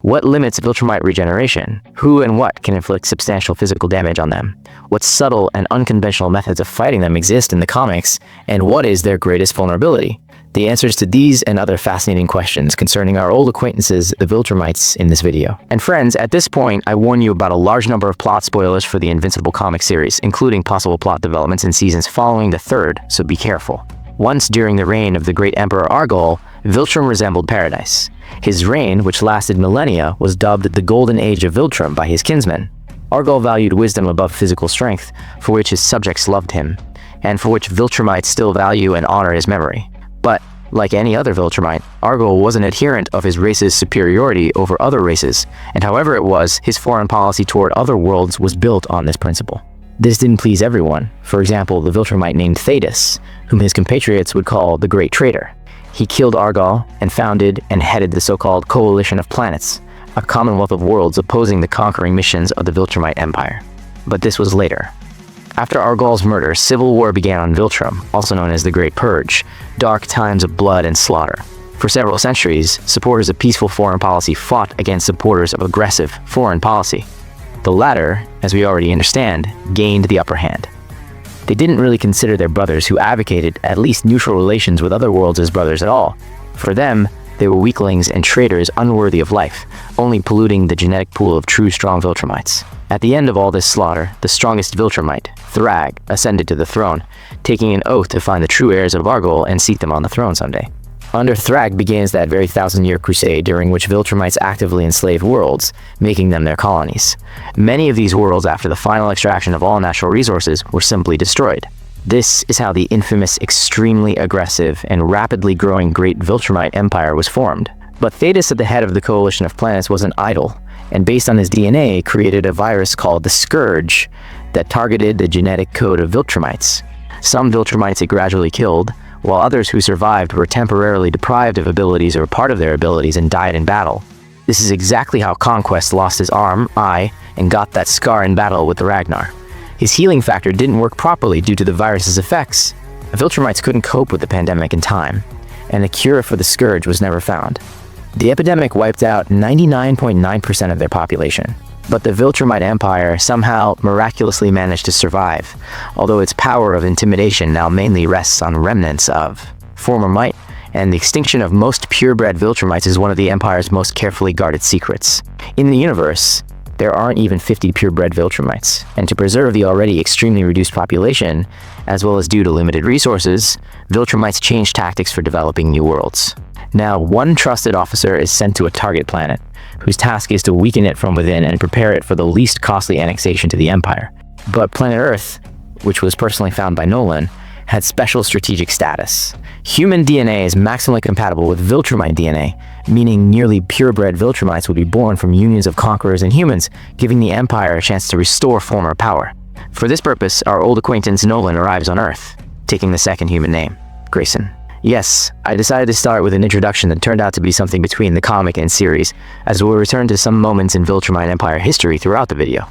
What limits Viltrumite regeneration? Who and what can inflict substantial physical damage on them? What subtle and unconventional methods of fighting them exist in the comics? And what is their greatest vulnerability? The answers to these and other fascinating questions concerning our old acquaintances, the Viltrumites, in this video. And friends, at this point, I warn you about a large number of plot spoilers for the Invincible comic series, including possible plot developments in seasons following the third, so be careful. Once during the reign of the great Emperor Argol, Viltrum resembled paradise. His reign, which lasted millennia, was dubbed the Golden Age of Viltrum by his kinsmen. Argol valued wisdom above physical strength, for which his subjects loved him, and for which Viltrumites still value and honor his memory. But, like any other Viltrumite, Argol was an adherent of his race's superiority over other races, and however it was, his foreign policy toward other worlds was built on this principle. This didn't please everyone. For example, the Viltrumite named Thetis, whom his compatriots would call the Great Traitor. He killed Argol and founded and headed the so-called Coalition of Planets, a commonwealth of worlds opposing the conquering missions of the Viltrumite Empire. But this was later. After Argol's murder, civil war began on Viltrum, also known as the Great Purge, dark times of blood and slaughter. For several centuries, supporters of peaceful foreign policy fought against supporters of aggressive foreign policy. The latter, as we already understand, gained the upper hand. They didn't really consider their brothers who advocated at least neutral relations with other worlds as brothers at all. For them, they were weaklings and traitors unworthy of life, only polluting the genetic pool of true strong Viltrumites. At the end of all this slaughter, the strongest Viltrumite, Thrag, ascended to the throne, taking an oath to find the true heirs of Argol and seat them on the throne someday. Under Thrag begins that very thousand-year crusade during which Viltrumites actively enslaved worlds, making them their colonies. Many of these worlds, after the final extraction of all natural resources, were simply destroyed. This is how the infamous, extremely aggressive, and rapidly growing Great Viltrumite Empire was formed. But Thetis at the head of the Coalition of Planets wasn't idle, and based on his DNA, created a virus called the Scourge that targeted the genetic code of Viltrumites. Some Viltrumites it gradually killed, while others who survived were temporarily deprived of abilities or part of their abilities and died in battle. This is exactly how Conquest lost his arm, eye, and got that scar in battle with the Ragnar. His healing factor didn't work properly due to the virus's effects. The Viltrumites couldn't cope with the pandemic in time, and a cure for the Scourge was never found. The epidemic wiped out 99.9% of their population. But the Viltrumite Empire somehow miraculously managed to survive, although its power of intimidation now mainly rests on remnants of former might, and the extinction of most purebred Viltrumites is one of the Empire's most carefully guarded secrets. In the universe, there aren't even 50 purebred Viltrumites, and to preserve the already extremely reduced population, as well as due to limited resources, Viltrumites change tactics for developing new worlds. Now, one trusted officer is sent to a target planet, whose task is to weaken it from within and prepare it for the least costly annexation to the Empire. But planet Earth, which was personally found by Nolan, had special strategic status. Human DNA is maximally compatible with Viltrumite DNA, meaning nearly purebred Viltrumites would be born from unions of conquerors and humans, giving the Empire a chance to restore former power. For this purpose, our old acquaintance Nolan arrives on Earth, taking the second human name, Grayson. Yes, I decided to start with an introduction that turned out to be something between the comic and series, as we'll return to some moments in Viltrumite Empire history throughout the video.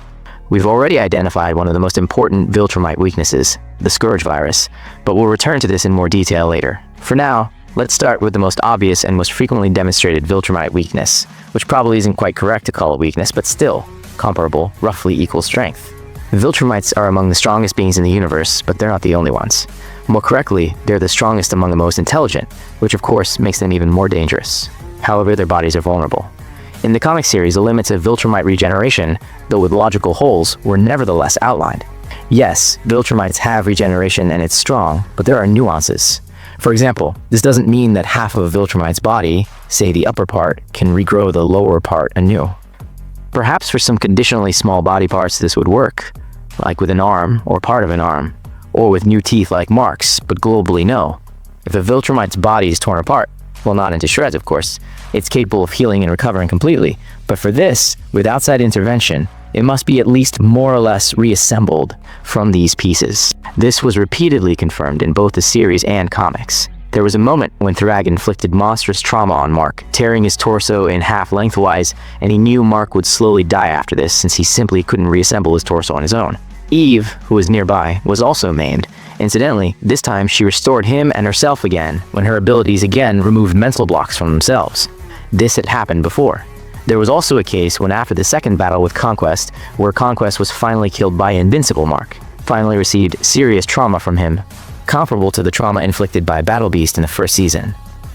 We've already identified one of the most important Viltrumite weaknesses, the Scourge Virus, but we'll return to this in more detail later. For now, let's start with the most obvious and most frequently demonstrated Viltrumite weakness, which probably isn't quite correct to call it weakness, but still, comparable, roughly equal strength. Viltrumites are among the strongest beings in the universe, but they're not the only ones. More correctly, they're the strongest among the most intelligent, which of course makes them even more dangerous. However, their bodies are vulnerable. In the comic series, the limits of Viltrumite regeneration, though with logical holes, were nevertheless outlined. Yes, Viltrumites have regeneration and it's strong, but there are nuances. For example, this doesn't mean that half of a Viltrumite's body, say the upper part, can regrow the lower part anew. Perhaps for some conditionally small body parts this would work, like with an arm or part of an arm, or with new teeth like Mark's, but globally no. If a Viltrumite's body is torn apart, well, not into shreds of course, it's capable of healing and recovering completely, but for this, with outside intervention, it must be at least more or less reassembled from these pieces. This was repeatedly confirmed in both the series and comics. There was a moment when Thrag inflicted monstrous trauma on Mark, tearing his torso in half lengthwise, and he knew Mark would slowly die after this since he simply couldn't reassemble his torso on his own. Eve, who was nearby, was also maimed. Incidentally, this time she restored him and herself again when her abilities again removed mental blocks from themselves. This had happened before. There was also a case when after the second battle with Conquest, where Conquest was finally killed by Invincible Mark, finally received serious trauma from him, comparable to the trauma inflicted by Battle Beast in the first season,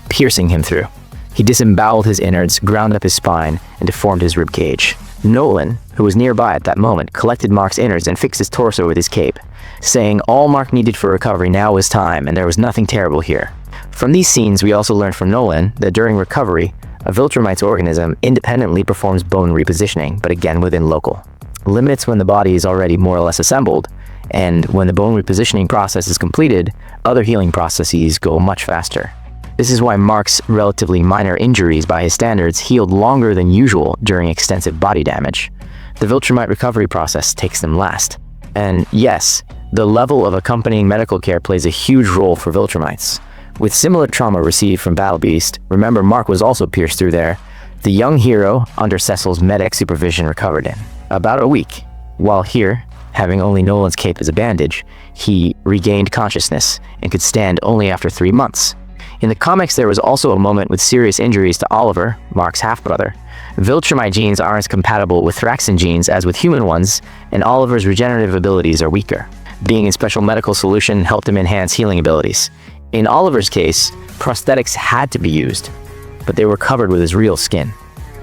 piercing him through. He disemboweled his innards, ground up his spine, and deformed his ribcage. Nolan, who was nearby at that moment, collected Mark's innards and fixed his torso with his cape, saying all Mark needed for recovery now was time and there was nothing terrible here. From these scenes, we also learned from Nolan that during recovery, a Viltrumite's organism independently performs bone repositioning, but again within local limits when the body is already more or less assembled, and when the bone repositioning process is completed, other healing processes go much faster. This is why Mark's relatively minor injuries by his standards healed longer than usual during extensive body damage. The Viltrumite recovery process takes them last. And yes, the level of accompanying medical care plays a huge role for Viltrumites. With similar trauma received from Battle Beast, remember Mark was also pierced through there, the young hero, under Cecil's medic supervision, recovered in about a week. While here, having only Nolan's cape as a bandage, he regained consciousness and could stand only after 3 months. In the comics, there was also a moment with serious injuries to Oliver, Mark's half-brother. Viltrumite genes aren't as compatible with Thraxan genes as with human ones, and Oliver's regenerative abilities are weaker. Being in special medical solution helped him enhance healing abilities. In Oliver's case, prosthetics had to be used, but they were covered with his real skin.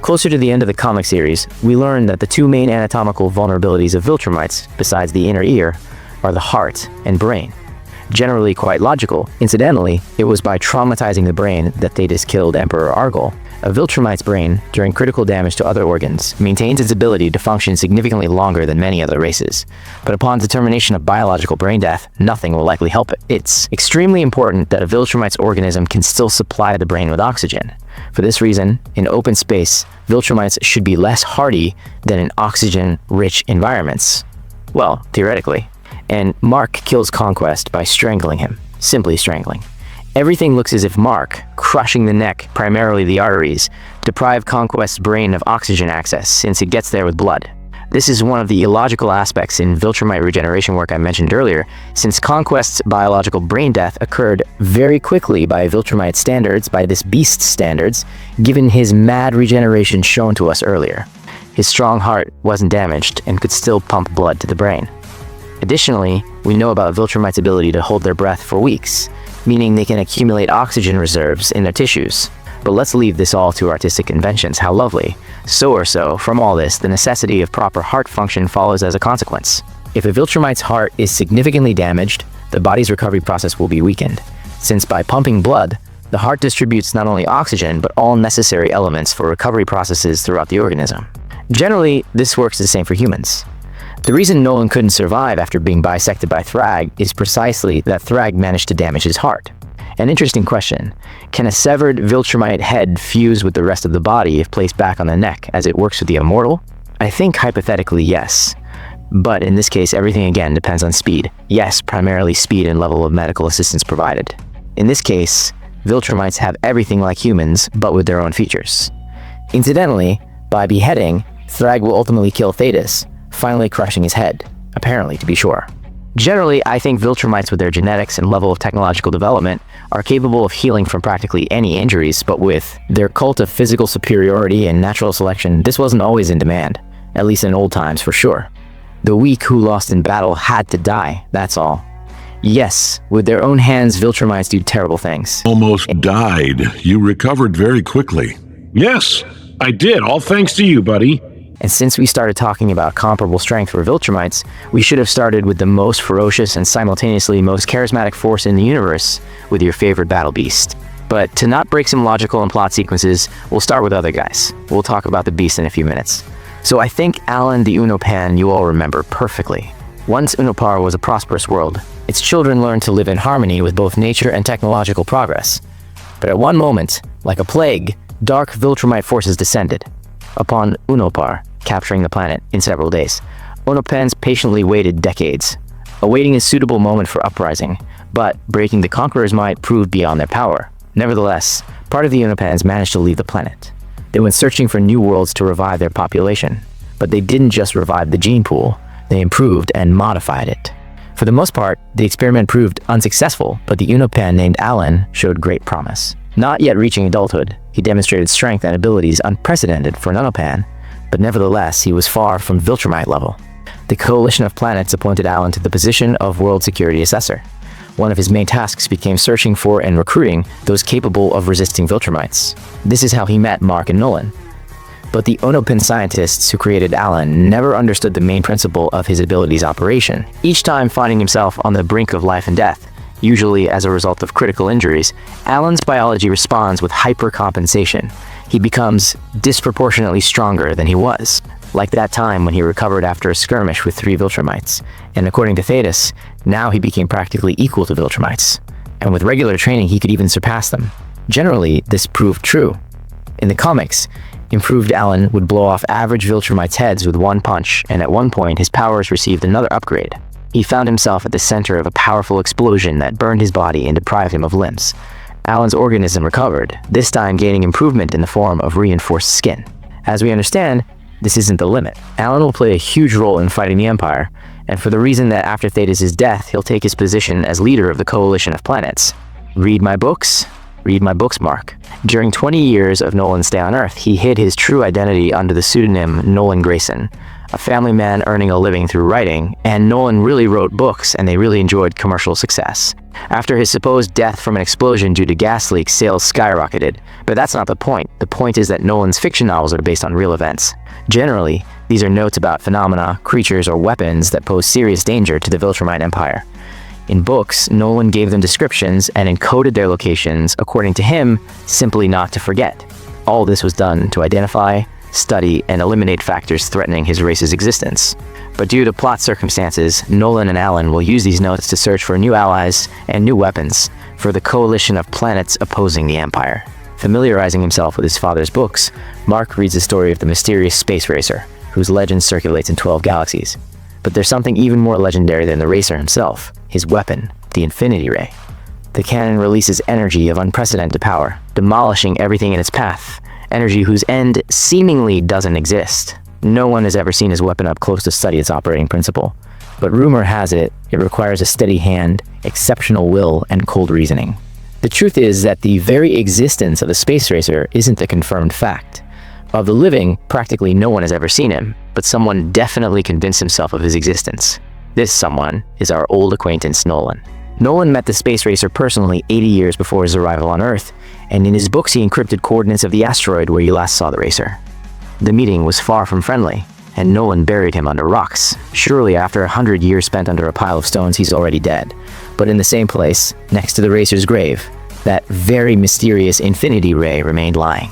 Closer to the end of the comic series, we learned that the two main anatomical vulnerabilities of Viltrumites, besides the inner ear, are the heart and brain. Generally quite logical. Incidentally, it was by traumatizing the brain that Thetis killed Emperor Argol. A Viltrumite's brain, during critical damage to other organs, maintains its ability to function significantly longer than many other races. But upon determination of biological brain death, nothing will likely help it. It's extremely important that a Viltrumite's organism can still supply the brain with oxygen. For this reason, in open space, Viltrumites should be less hardy than in oxygen-rich environments. Well, theoretically. And Mark kills Conquest by strangling him. Simply strangling. Everything looks as if Mark, crushing the neck, primarily the arteries, deprived Conquest's brain of oxygen access since it gets there with blood. This is one of the illogical aspects in Viltrumite regeneration work I mentioned earlier, since Conquest's biological brain death occurred very quickly by Viltrumite standards, by this beast's standards, given his mad regeneration shown to us earlier. His strong heart wasn't damaged and could still pump blood to the brain. Additionally, we know about Viltrumite's ability to hold their breath for weeks, meaning they can accumulate oxygen reserves in their tissues. But let's leave this all to artistic inventions, how lovely. So from all this, the necessity of proper heart function follows as a consequence. If a Viltrumite's heart is significantly damaged, the body's recovery process will be weakened, since by pumping blood, the heart distributes not only oxygen, but all necessary elements for recovery processes throughout the organism. Generally, this works the same for humans. The reason Nolan couldn't survive after being bisected by Thrag is precisely that Thrag managed to damage his heart. An interesting question. Can a severed Viltrumite head fuse with the rest of the body if placed back on the neck, as it works with the immortal? I think hypothetically yes. But in this case, everything again depends on speed. Yes, primarily speed and level of medical assistance provided. In this case, Viltrumites have everything like humans, but with their own features. Incidentally, by beheading, Thrag will ultimately kill Thetis, finally crushing his head, apparently, to be sure. Generally, I think Viltrumites with their genetics and level of technological development are capable of healing from practically any injuries, but with their cult of physical superiority and natural selection, this wasn't always in demand, at least in old times for sure. The weak who lost in battle had to die, that's all. Yes, with their own hands, Viltrumites do terrible things. Almost died. You recovered very quickly. Yes, I did, all thanks to you, buddy. And since we started talking about comparable strength for Viltrumites, we should have started with the most ferocious and simultaneously most charismatic force in the universe, with your favorite battle beast. But to not break some logical and plot sequences, we'll start with other guys. We'll talk about the beast in a few minutes. So I think Alan the Unopan you all remember perfectly. Once Unopar was a prosperous world, its children learned to live in harmony with both nature and technological progress. But at one moment, like a plague, dark Viltrumite forces descended upon Unopar, capturing the planet in several days. Unopans patiently waited decades, awaiting a suitable moment for uprising, but breaking the Conqueror's might proved beyond their power. Nevertheless, part of the Unopans managed to leave the planet. They went searching for new worlds to revive their population, but they didn't just revive the gene pool, they improved and modified it. For the most part, the experiment proved unsuccessful, but the Unopan named Alan showed great promise. Not yet reaching adulthood, He demonstrated strength and abilities unprecedented for an Omni-man, but nevertheless, he was far from Viltrumite level. The coalition of planets appointed Alan to the position of World Security Assessor. One of his main tasks became searching for and recruiting those capable of resisting Viltrumites. This is how he met Mark and Nolan. But the Omni-man scientists who created Alan never understood the main principle of his abilities operation. Each time finding himself on the brink of life and death, usually as a result of critical injuries, Alan's biology responds with hypercompensation. He becomes disproportionately stronger than he was, like that time when he recovered after a skirmish with 3 Viltrumites, and according to Thetis, now he became practically equal to Viltrumites, and with regular training he could even surpass them. Generally, this proved true. In the comics, improved Alan would blow off average Viltrumites' heads with one punch, and at one point his powers received another upgrade. He found himself at the center of a powerful explosion that burned his body and deprived him of limbs. Alan's organism recovered, this time gaining improvement in the form of reinforced skin. As we understand, this isn't the limit. Alan will play a huge role in fighting the Empire, and for the reason that after Thetis' death, he'll take his position as leader of the coalition of planets. Read my books? Read my books, Mark. During 20 years of Nolan's stay on Earth, he hid his true identity under the pseudonym Nolan Grayson, a family man earning a living through writing, and Nolan really wrote books and they really enjoyed commercial success. After his supposed death from an explosion due to gas leaks, sales skyrocketed. But that's not the point. The point is that Nolan's fiction novels are based on real events. Generally, these are notes about phenomena, creatures, or weapons that pose serious danger to the Viltrumite Empire. In books, Nolan gave them descriptions and encoded their locations, according to him, simply not to forget. All this was done to identify, study, and eliminate factors threatening his race's existence. But due to plot circumstances, Nolan and Alan will use these notes to search for new allies and new weapons for the coalition of planets opposing the Empire. Familiarizing himself with his father's books, Mark reads the story of the mysterious space racer, whose legend circulates in 12 galaxies. But there's something even more legendary than the racer himself, his weapon, the Infinity Ray. The cannon releases energy of unprecedented power, demolishing everything in its path, energy whose end seemingly doesn't exist. No one has ever seen his weapon up close to study its operating principle, but rumor has it, it requires a steady hand, exceptional will, and cold reasoning. The truth is that the very existence of the space racer isn't a confirmed fact. Of the living, practically no one has ever seen him, but someone definitely convinced himself of his existence. This someone is our old acquaintance Nolan. Nolan met the space racer personally 80 years before his arrival on Earth, and in his books he encrypted coordinates of the asteroid where he last saw the racer. The meeting was far from friendly, and Nolan buried him under rocks. Surely after 100 years spent under a pile of stones he's already dead. But in the same place, next to the racer's grave, that very mysterious Infinity Ray remained lying.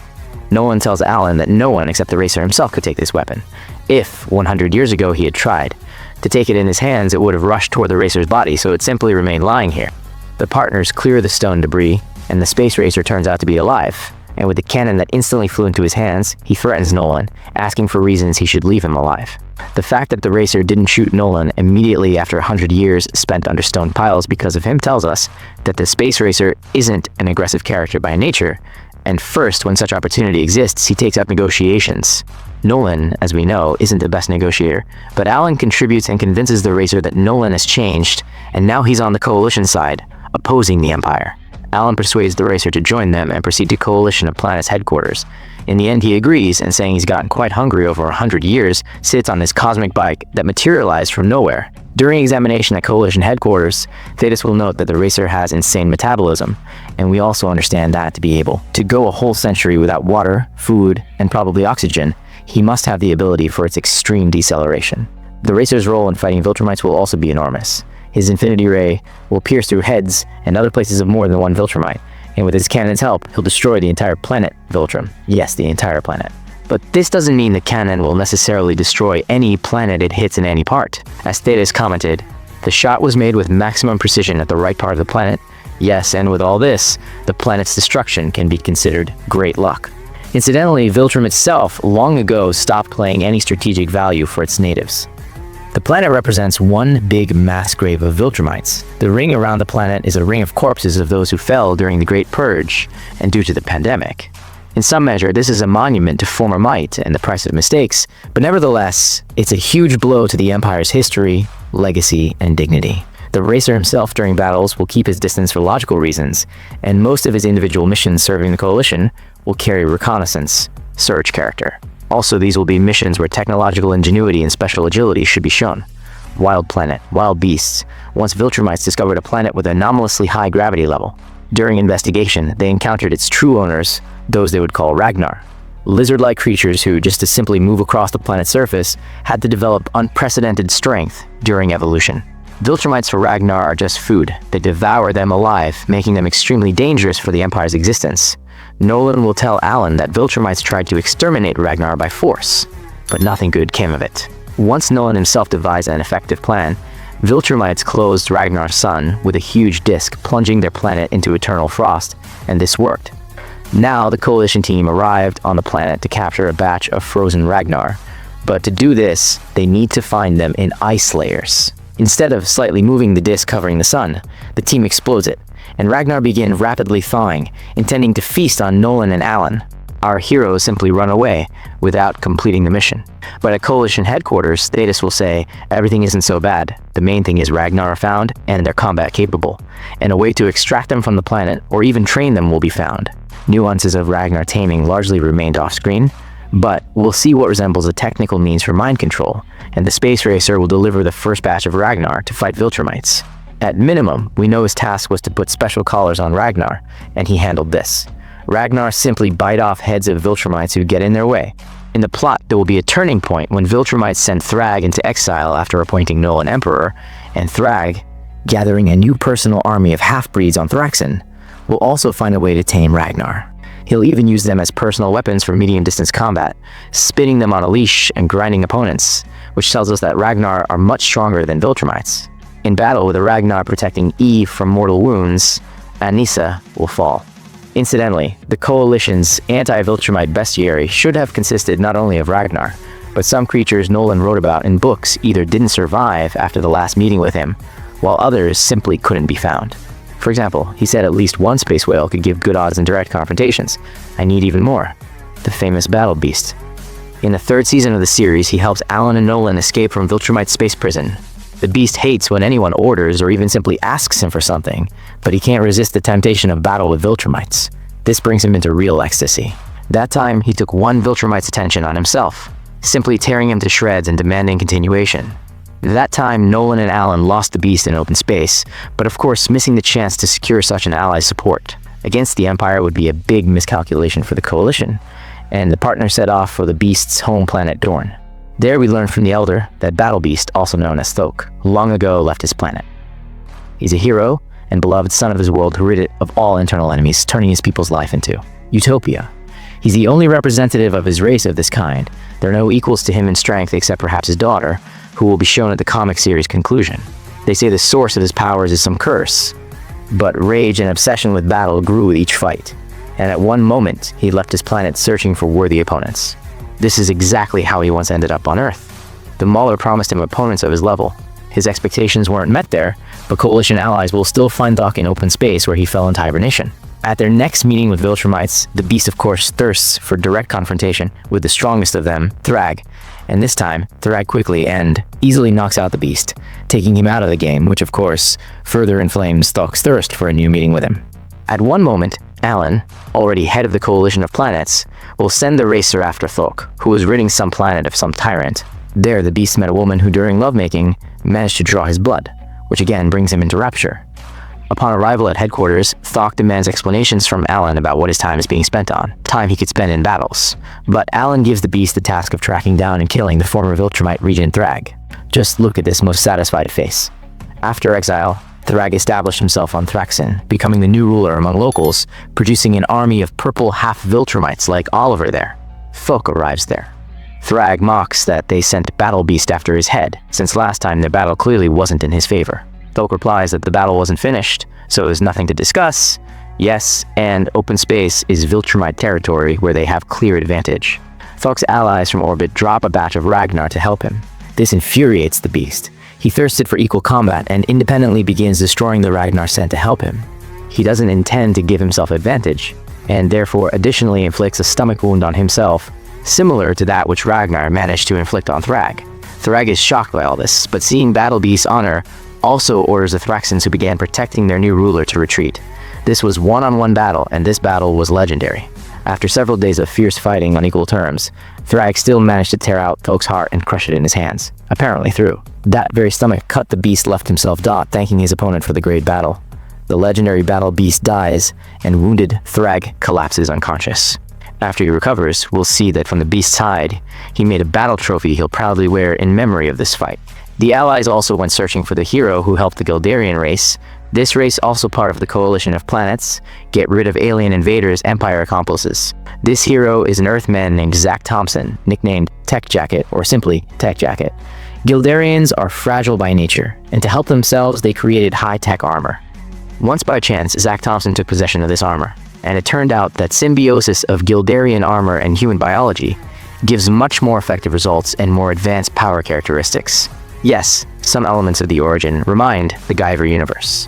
Nolan tells Alan that no one except the racer himself could take this weapon. If, 100 years ago, he had tried to take it in his hands, it would have rushed toward the racer's body, so it simply remained lying here. The partners clear the stone debris, and the space racer turns out to be alive. And with the cannon that instantly flew into his hands, he threatens Nolan, asking for reasons he should leave him alive. The fact that the racer didn't shoot Nolan immediately after 100 years spent under stone piles because of him tells us that the space racer isn't an aggressive character by nature, and first, when such opportunity exists, he takes up negotiations. Nolan, as we know, isn't the best negotiator, but Alan contributes and convinces the racer that Nolan has changed, and now he's on the coalition side, opposing the Empire. Alan persuades the racer to join them and proceed to Coalition of Planets headquarters. In the end, he agrees, and saying he's gotten quite hungry over 100 years, sits on this cosmic bike that materialized from nowhere. During examination at Coalition headquarters, Thetis will note that the racer has insane metabolism, and we also understand that to be able to go a whole century without water, food, and probably oxygen, he must have the ability for its extreme deceleration. The racer's role in fighting Viltrumites will also be enormous. His Infinity Ray will pierce through heads and other places of more than one Viltrumite, and with his cannon's help, he'll destroy the entire planet Viltrum. Yes, the entire planet. But this doesn't mean the cannon will necessarily destroy any planet it hits in any part. As Thetis commented, the shot was made with maximum precision at the right part of the planet. Yes, and with all this, the planet's destruction can be considered great luck. Incidentally, Viltrum itself long ago stopped playing any strategic value for its natives. The planet represents one big mass grave of Viltrumites. The ring around the planet is a ring of corpses of those who fell during the Great Purge and due to the pandemic. In some measure, this is a monument to former might and the price of mistakes, but nevertheless, it's a huge blow to the Empire's history, legacy, and dignity. The racer himself during battles will keep his distance for logical reasons, and most of his individual missions serving the Coalition will carry reconnaissance, search character. Also, these will be missions where technological ingenuity and special agility should be shown. Wild planet, wild beasts. Once Viltrumites discovered a planet with an anomalously high gravity level. During investigation, they encountered its true owners, those they would call Ragnar. Lizard-like creatures who, just to simply move across the planet's surface, had to develop unprecedented strength during evolution. Viltrumites for Ragnar are just food. They devour them alive, making them extremely dangerous for the Empire's existence. Nolan will tell Alan that Viltrumites tried to exterminate Ragnar by force, but nothing good came of it. Once Nolan himself devised an effective plan, Viltrumites closed Ragnar's sun with a huge disk, plunging their planet into eternal frost, and this worked. Now the Coalition team arrived on the planet to capture a batch of frozen Ragnar, but to do this, they need to find them in ice layers. Instead of slightly moving the disk covering the sun, the team explodes it, and Ragnar begin rapidly thawing, intending to feast on Nolan and Alan. Our heroes simply run away without completing the mission. But at Coalition headquarters, Thetis will say, everything isn't so bad. The main thing is Ragnar are found, and they're combat capable, and a way to extract them from the planet or even train them will be found. Nuances of Ragnar taming largely remained off-screen, but we'll see what resembles a technical means for mind control, and the Space Racer will deliver the first batch of Ragnar to fight Viltrumites. At minimum, we know his task was to put special collars on Ragnar, and he handled this. Ragnar simply bite off heads of Viltrumites who get in their way. In the plot, there will be a turning point when Viltrumites send Thrag into exile after appointing Nolan Emperor, and Thrag, gathering a new personal army of half-breeds on Thraxon, will also find a way to tame Ragnar. He'll even use them as personal weapons for medium-distance combat, spinning them on a leash and grinding opponents, which tells us that Ragnar are much stronger than Viltrumites. In battle with a Ragnar protecting Eve from mortal wounds, Anissa will fall. Incidentally, the Coalition's anti-Viltrumite bestiary should have consisted not only of Ragnar, but some creatures Nolan wrote about in books either didn't survive after the last meeting with him, while others simply couldn't be found. For example, he said at least one space whale could give good odds in direct confrontations. I need even more. The famous battle beast. In the third season of the series, he helps Alan and Nolan escape from Viltrumite space prison. The beast hates when anyone orders or even simply asks him for something, but he can't resist the temptation of battle with Viltrumites. This brings him into real ecstasy. That time, he took one Viltrumite's attention on himself, simply tearing him to shreds and demanding continuation. That time, Nolan and Alan lost the beast in open space, but of course missing the chance to secure such an ally's support. Against the Empire would be a big miscalculation for the Coalition, and the partners set off for the beast's home planet Dorne. There we learn from the Elder that Battle Beast, also known as Thok, long ago left his planet. He's a hero and beloved son of his world who rid it of all internal enemies, turning his people's life into utopia. He's the only representative of his race of this kind. There are no equals to him in strength except perhaps his daughter, who will be shown at the comic series conclusion. They say the source of his powers is some curse, but rage and obsession with battle grew with each fight, and at one moment he left his planet searching for worthy opponents. This is exactly how he once ended up on Earth. The Mauler promised him opponents of his level. His expectations weren't met there, but Coalition allies will still find Thok in open space where he fell into hibernation. At their next meeting with Viltrumites, the beast of course thirsts for direct confrontation with the strongest of them, Thrag, and this time, Thrag quickly and easily knocks out the beast, taking him out of the game, which of course further inflames Thok's thirst for a new meeting with him. At one moment, Alan, already head of the Coalition of Planets, will send the racer after Thok, who was ridding some planet of some tyrant. There, the beast met a woman who during lovemaking managed to draw his blood, which again brings him into rapture. Upon arrival at headquarters, Thok demands explanations from Alan about what his time is being spent on, time he could spend in battles. But Alan gives the beast the task of tracking down and killing the former Viltrumite regent Thrag. Just look at this most satisfied face. After exile, Thrag established himself on Thraxon, becoming the new ruler among locals, producing an army of purple half-Viltrumites like Oliver there. Thok arrives there. Thrag mocks that they sent Battle Beast after his head, since last time their battle clearly wasn't in his favor. Thok replies that the battle wasn't finished, so there's nothing to discuss. Yes, and open space is Viltrumite territory where they have clear advantage. Thok's allies from orbit drop a batch of Ragnar to help him. This infuriates the beast. He thirsted for equal combat and independently begins destroying the Ragnar sent to help him. He doesn't intend to give himself advantage, and therefore additionally inflicts a stomach wound on himself, similar to that which Ragnar managed to inflict on Thrag. Thrag is shocked by all this, but seeing Battle Beast's honor, also orders the Thraxons who began protecting their new ruler to retreat. This was one-on-one battle, and this battle was legendary. After several days of fierce fighting on equal terms, Thrag still managed to tear out Thok's heart and crush it in his hands, apparently through. That very stomach cut the beast left himself dot, thanking his opponent for the great battle. The legendary battle beast dies, and wounded Thrag collapses unconscious. After he recovers, we'll see that from the beast's hide, he made a battle trophy he'll proudly wear in memory of this fight. The allies also went searching for the hero who helped the Gildarian race. This race, also part of the coalition of planets, get rid of alien invaders' Empire accomplices. This hero is an Earthman named Zach Thompson, nicknamed Tech Jacket, or simply Tech Jacket. Gildarians are fragile by nature, and to help themselves, they created high-tech armor. Once by chance, Zach Thompson took possession of this armor, and it turned out that symbiosis of Gildarian armor and human biology gives much more effective results and more advanced power characteristics. Yes, some elements of the origin remind the Guyver universe.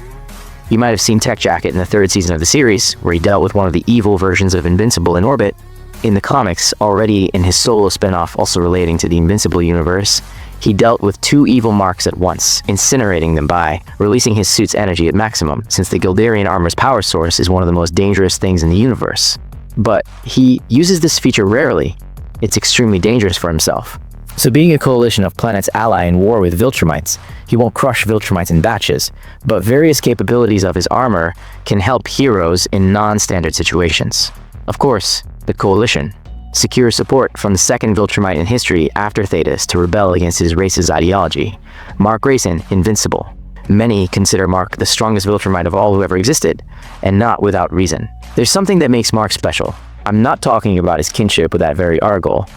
You might have seen Tech Jacket in the 3rd season of the series, where he dealt with one of the evil versions of Invincible in orbit. In the comics, already in his solo spin-off also relating to the Invincible universe, he dealt with 2 evil marks at once, incinerating them by releasing his suit's energy at maximum, since the Gildarian armor's power source is one of the most dangerous things in the universe. But he uses this feature rarely. It's extremely dangerous for himself. So being a coalition of planets ally in war with Viltrumites, he won't crush Viltrumites in batches, but various capabilities of his armor can help heroes in non-standard situations. Of course, the coalition secures support from the second Viltrumite in history after Thetis to rebel against his race's ideology, Mark Grayson, Invincible. Many consider Mark the strongest Viltrumite of all who ever existed, and not without reason. There's something that makes Mark special. I'm not talking about his kinship with that very Argol.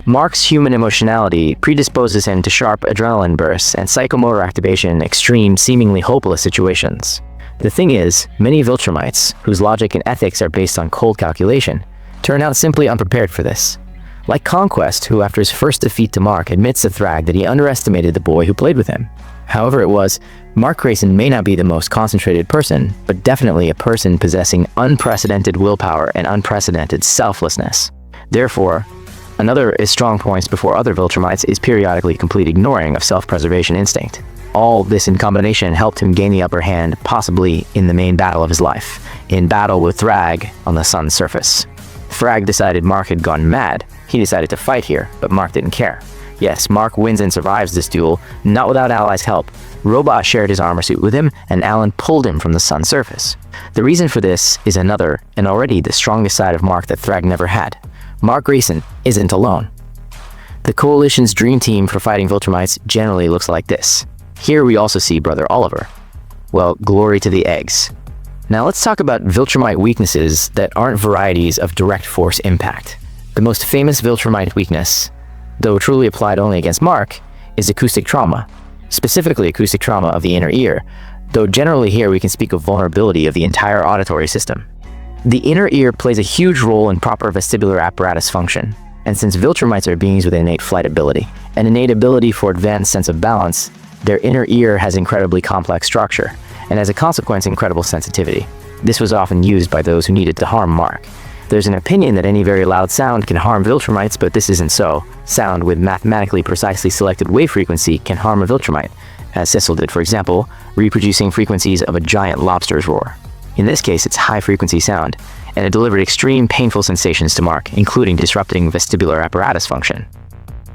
Mark's human emotionality predisposes him to sharp adrenaline bursts and psychomotor activation in extreme, seemingly hopeless situations. The thing is, many Viltrumites, whose logic and ethics are based on cold calculation, turn out simply unprepared for this. Like Conquest, who after his first defeat to Mark admits to Thrag that he underestimated the boy who played with him. However it was, Mark Grayson may not be the most concentrated person, but definitely a person possessing unprecedented willpower and unprecedented selflessness. Therefore, another his strong points before other Viltrumites is periodically complete ignoring of self-preservation instinct. All this in combination helped him gain the upper hand, possibly in the main battle of his life, in battle with Thrag on the sun's surface. Thrag decided Mark had gone mad. He decided to fight here, but Mark didn't care. Yes, Mark wins and survives this duel, not without Allies' help. Robot shared his armor suit with him, and Alan pulled him from the sun's surface. The reason for this is another, and already the strongest side of Mark that Thrag never had. Mark Grayson isn't alone. The Coalition's dream team for fighting Viltrumites generally looks like this. Here we also see Brother Oliver. Well, glory to the eggs. Now let's talk about Viltrumite weaknesses that aren't varieties of direct force impact. The most famous Viltrumite weakness, though truly applied only against Mark, is acoustic trauma. Specifically acoustic trauma of the inner ear, though generally here we can speak of vulnerability of the entire auditory system. The inner ear plays a huge role in proper vestibular apparatus function, and since Viltrumites are beings with innate flight ability, an innate ability for advanced sense of balance, their inner ear has incredibly complex structure, and as a consequence incredible sensitivity. This was often used by those who needed to harm Mark. There's an opinion that any very loud sound can harm Viltrumites, but this isn't so. Sound with mathematically precisely selected wave frequency can harm a Viltrumite, as Cecil did, for example, reproducing frequencies of a giant lobster's roar. In this case, it's high-frequency sound, and it delivered extreme painful sensations to Mark, including disrupting vestibular apparatus function.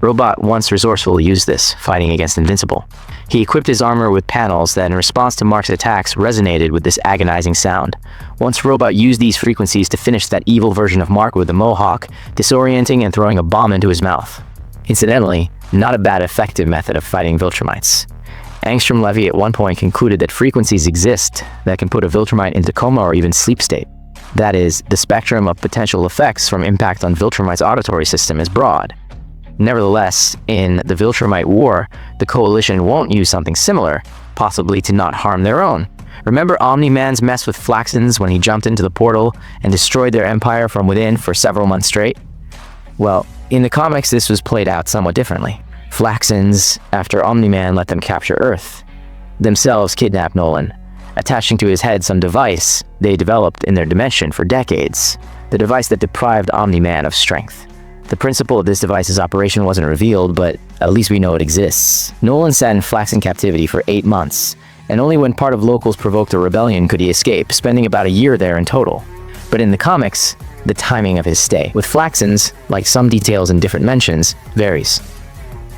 Robot, once resourceful, used this, fighting against Invincible. He equipped his armor with panels that, in response to Mark's attacks, resonated with this agonizing sound. Once Robot used these frequencies to finish that evil version of Mark with the Mohawk, disorienting and throwing a bomb into his mouth. Incidentally, not a bad effective method of fighting Viltrumites. Angstrom Levy at one point concluded that frequencies exist that can put a Viltrumite into coma or even sleep state. That is, the spectrum of potential effects from impact on Viltrumite's auditory system is broad. Nevertheless, in the Viltrumite War, the Coalition won't use something similar, possibly to not harm their own. Remember Omni-man's mess with Flaxens when he jumped into the portal and destroyed their empire from within for several months straight? Well, in the comics this was played out somewhat differently. Flaxens, after Omni-man let them capture Earth, themselves kidnapped Nolan, attaching to his head some device they developed in their dimension for decades, the device that deprived Omni-man of strength. The principle of this device's operation wasn't revealed, but at least we know it exists. Nolan sat in Flaxen captivity for 8 months, and only when part of locals provoked a rebellion could he escape, spending about a year there in total. But in the comics, the timing of his stay. With Flaxen's, like some details in different mentions, varies.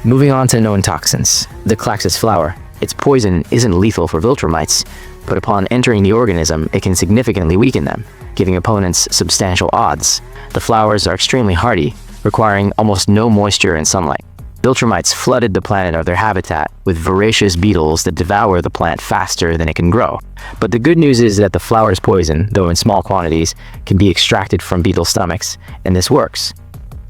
Moving on to known toxins. The Claxus flower. Its poison isn't lethal for Viltrumites, but upon entering the organism, it can significantly weaken them, giving opponents substantial odds. The flowers are extremely hardy, requiring almost no moisture and sunlight. Viltrumites flooded the planet of their habitat with voracious beetles that devour the plant faster than it can grow. But the good news is that the flower's poison, though in small quantities, can be extracted from beetle stomachs, and this works.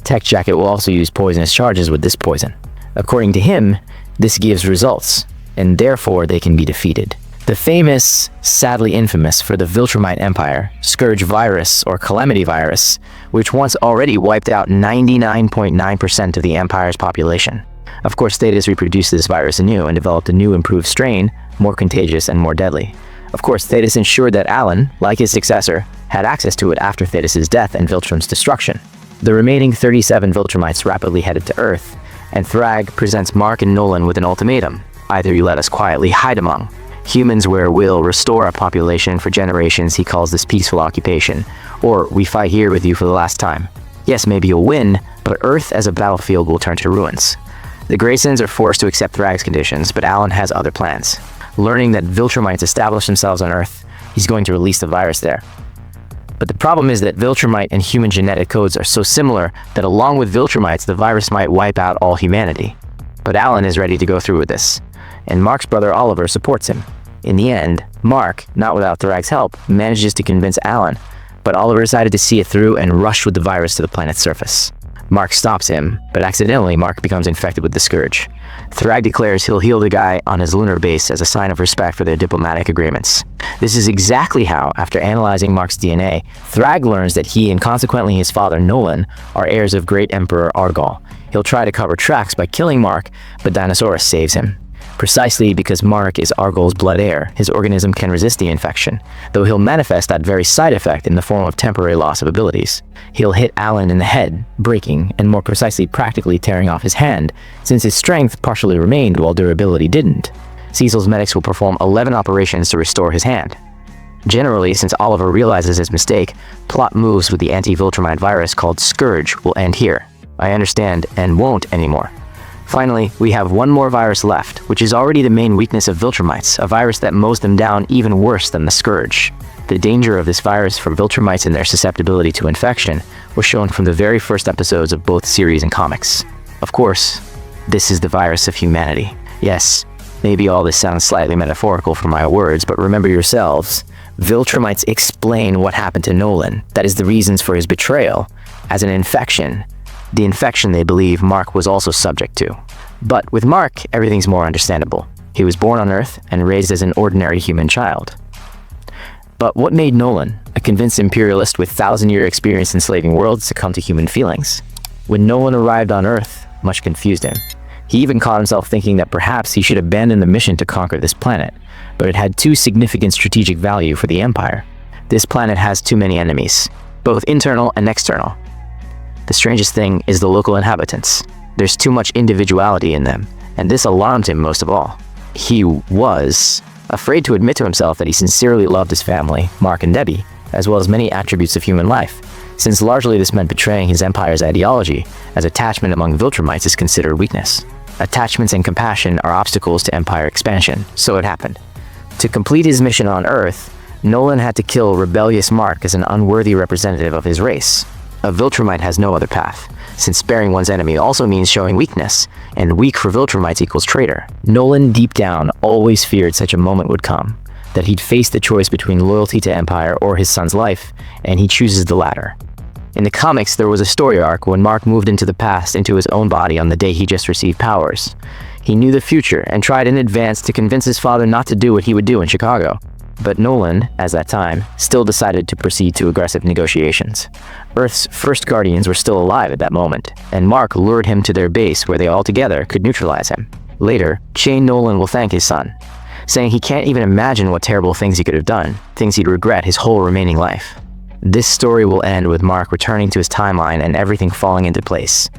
Tech Jacket will also use poisonous charges with this poison. According to him, this gives results, and therefore they can be defeated. The famous, sadly infamous for the Viltrumite Empire, Scourge Virus or Calamity Virus, which once already wiped out 99.9% of the Empire's population. Of course, Thetis reproduced this virus anew and developed a new improved strain, more contagious and more deadly. Of course, Thetis ensured that Alan, like his successor, had access to it after Thetis' death and Viltrum's destruction. The remaining 37 Viltrumites rapidly headed to Earth, and Thrag presents Mark and Nolan with an ultimatum. Either you let us quietly hide among humans where we'll restore a population for generations he calls this peaceful occupation, or we fight here with you for the last time. Yes, maybe you'll win, but Earth as a battlefield will turn to ruins. The Graysons are forced to accept Thrag's conditions, but Alan has other plans. Learning that Viltrumites establish themselves on Earth, he's going to release the virus there. But the problem is that Viltrumite and human genetic codes are so similar that along with Viltrumites, the virus might wipe out all humanity. But Alan is ready to go through with this, and Mark's brother Oliver supports him. In the end, Mark, not without Thrag's help, manages to convince Alan, but Oliver decided to see it through and rushed with the virus to the planet's surface. Mark stops him, but accidentally Mark becomes infected with the Scourge. Thrag declares he'll heal the guy on his lunar base as a sign of respect for their diplomatic agreements. This is exactly how, after analyzing Mark's DNA, Thrag learns that he and consequently his father Nolan are heirs of Great Emperor Argal. He'll try to cover tracks by killing Mark, but Dinosaurus saves him. Precisely because Mark is Argal's blood heir, his organism can resist the infection, though he'll manifest that very side effect in the form of temporary loss of abilities. He'll hit Alan in the head, breaking, and more precisely practically tearing off his hand, since his strength partially remained while durability didn't. Cecil's medics will perform 11 operations to restore his hand. Generally, since Oliver realizes his mistake, plot moves with the anti-Viltrumite virus called Scourge will end here. I understand, and won't anymore. Finally, we have one more virus left, which is already the main weakness of Viltrumites, a virus that mows them down even worse than the Scourge. The danger of this virus for Viltrumites and their susceptibility to infection was shown from the very first episodes of both series and comics. Of course, this is the virus of humanity. Yes, maybe all this sounds slightly metaphorical for my words, but remember yourselves, Viltrumites explain what happened to Nolan, that is the reasons for his betrayal, as an infection. The infection they believe Mark was also subject to. But with Mark, everything's more understandable. He was born on Earth and raised as an ordinary human child. But what made Nolan, a convinced imperialist with 1,000-year experience enslaving worlds, succumb to human feelings? When Nolan arrived on Earth, much confused him. He even caught himself thinking that perhaps he should abandon the mission to conquer this planet, but it had too significant strategic value for the Empire. This planet has too many enemies, both internal and external. The strangest thing is the local inhabitants. There's too much individuality in them, and this alarmed him most of all. He was afraid to admit to himself that he sincerely loved his family, Mark and Debbie, as well as many attributes of human life, since largely this meant betraying his empire's ideology, as attachment among Viltrumites is considered weakness. Attachments and compassion are obstacles to empire expansion, so it happened. To complete his mission on Earth, Nolan had to kill rebellious Mark as an unworthy representative of his race. A Viltrumite has no other path, since sparing one's enemy also means showing weakness, and weak for Viltrumites equals traitor. Nolan, deep down, always feared such a moment would come, that he'd face the choice between loyalty to Empire or his son's life, and he chooses the latter. In the comics, there was a story arc when Mark moved into the past into his own body on the day he just received powers. He knew the future and tried in advance to convince his father not to do what he would do in Chicago. But Nolan, at that time, still decided to proceed to aggressive negotiations. Earth's first Guardians were still alive at that moment, and Mark lured him to their base where they all together could neutralize him. Later, Shane Nolan will thank his son, saying he can't even imagine what terrible things he could have done, things he'd regret his whole remaining life. This story will end with Mark returning to his timeline and everything falling into place.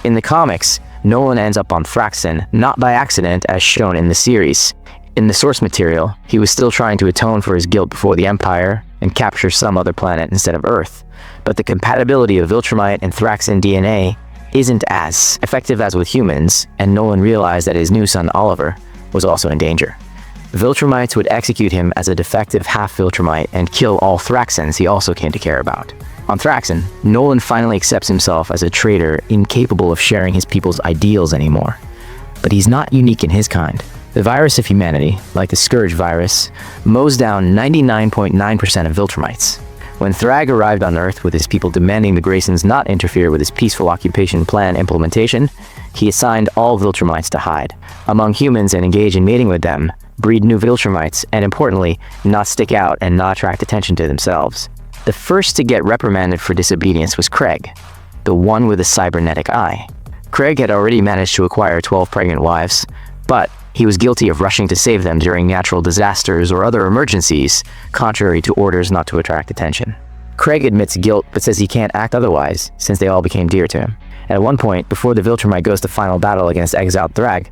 In the comics, Nolan ends up on Thraxen, not by accident as shown in the series. In the source material, he was still trying to atone for his guilt before the Empire, and capture some other planet instead of Earth. But the compatibility of Viltrumite and Thraxan DNA isn't as effective as with humans, and Nolan realized that his new son Oliver was also in danger. Viltrumites would execute him as a defective half-Viltrumite and kill all Thraxans he also came to care about. On Thraxan, Nolan finally accepts himself as a traitor incapable of sharing his people's ideals anymore. But he's not unique in his kind. The virus of humanity, like the Scourge Virus, mows down 99.9% of Viltrumites. When Thrag arrived on Earth with his people demanding the Graysons not interfere with his peaceful occupation plan implementation, he assigned all Viltrumites to hide among humans and engage in mating with them, breed new Viltrumites, and importantly, not stick out and not attract attention to themselves. The first to get reprimanded for disobedience was Craig, the one with a cybernetic eye. Craig had already managed to acquire 12 pregnant wives, but he was guilty of rushing to save them during natural disasters or other emergencies, contrary to orders not to attract attention. Craig admits guilt but says he can't act otherwise, since they all became dear to him. And at one point, before the Viltrumite goes to final battle against exiled Thrag,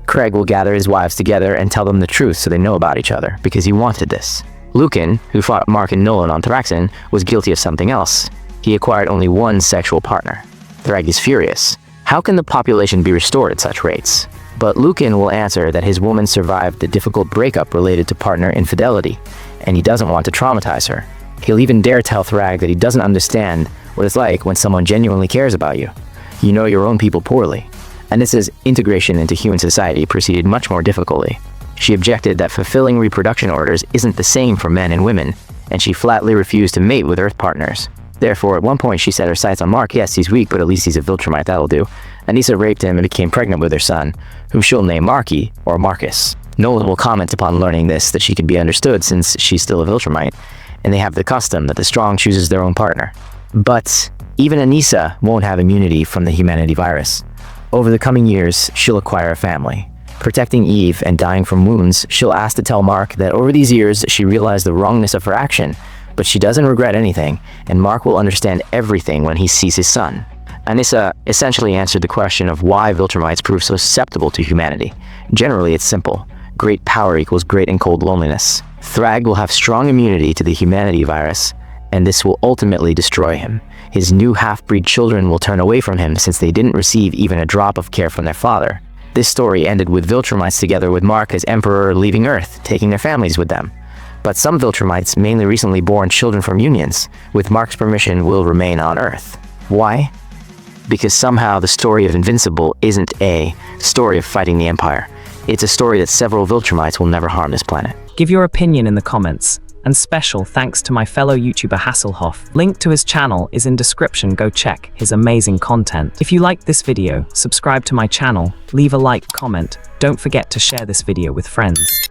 Craig will gather his wives together and tell them the truth so they know about each other, because he wanted this. Lucan, who fought Mark and Nolan on Thraxan, was guilty of something else. He acquired only one sexual partner. Thrag is furious. How can the population be restored at such rates? But Lucan will answer that his woman survived the difficult breakup related to partner infidelity, and he doesn't want to traumatize her. He'll even dare tell Thrag that he doesn't understand what it's like when someone genuinely cares about you. You know your own people poorly. Anissa's integration into human society proceeded much more difficultly. She objected that fulfilling reproduction orders isn't the same for men and women, and she flatly refused to mate with Earth partners. Therefore, at one point she set her sights on Mark. Yes, he's weak, but at least he's a Viltrumite, that'll do. Anissa raped him and became pregnant with their son, whom she'll name Marky, or Marcus. Nolan will comment upon learning this that she can be understood since she's still a Viltrumite, and they have the custom that the strong chooses their own partner. But even Anissa won't have immunity from the humanity virus. Over the coming years, she'll acquire a family. Protecting Eve and dying from wounds, she'll ask to tell Mark that over these years she realized the wrongness of her action, but she doesn't regret anything, and Mark will understand everything when he sees his son. Anissa essentially answered the question of why Viltrumites prove so susceptible to humanity. Generally, it's simple. Great power equals great and cold loneliness. Thrag will have strong immunity to the humanity virus, and this will ultimately destroy him. His new half-breed children will turn away from him since they didn't receive even a drop of care from their father. This story ended with Viltrumites together with Mark as Emperor leaving Earth, taking their families with them. But some Viltrumites, mainly recently born children from unions, with Mark's permission will remain on Earth. Why? Because somehow the story of Invincible isn't a story of fighting the Empire. It's a story that several Viltrumites will never harm this planet. Give your opinion in the comments. And special thanks to my fellow YouTuber Hasselhoff. Link to his channel is in description, go check his amazing content. If you liked this video, subscribe to my channel, leave a like, comment, don't forget to share this video with friends.